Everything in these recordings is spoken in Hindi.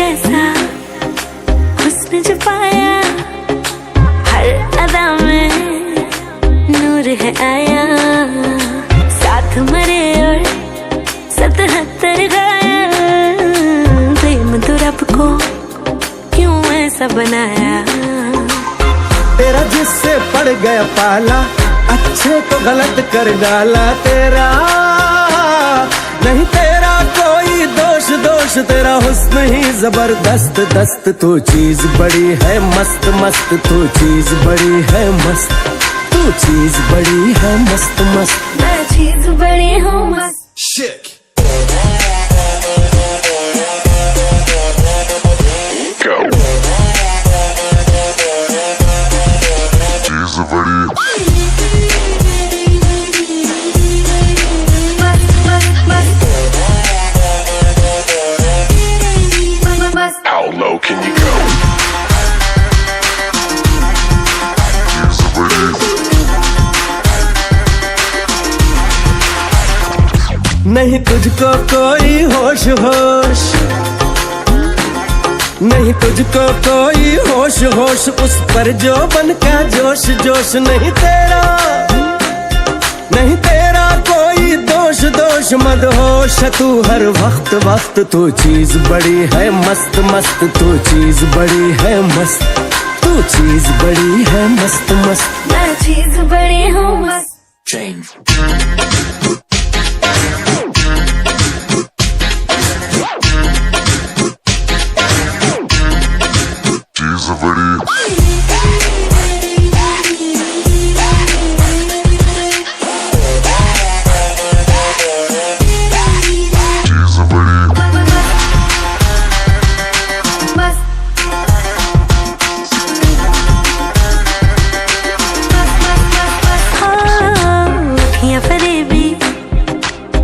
जैसा हुस्न जो पाया, हर अदा में नूर है आया। साथ मरे और 77 गाया, प्रेम तो रब को क्यों ऐसा बनाया। तेरा जिससे पड़ गया पाला, अच्छे को गलत कर डाला। तेरा नहीं तेरा कोई दोष, दोष तेरा हुस्न ही जबरदस्त दस्त। तू चीज बड़ी है मस्त मस्त, तू चीज बड़ी है मस्त, तू चीज बड़ी है मस्त मस्त। मैं चीज बड़ी हूँ मस्त। Shit. How low can you go? नहीं तुझको कोई होश होश, नहीं तुझको कोई होश होश, उस पर जो बन का जोश जोश। नहीं तेरा, नहीं तेरा कोई दोष दोष, मदहोश तू हर वक्त वक्त। तू चीज बड़ी है मस्त मस्त, तू चीज बड़ी है मस्त, तू चीज बड़ी है मस्त मस्त। मैं चीज बड़ी हूँ मस्त। Change.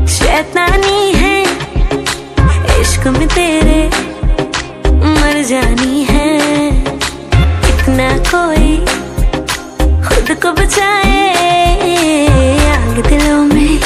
शैतानी है इश्क में तेरे, मर जानी है। इतना कोई खुद को बचाए, आग दिलों में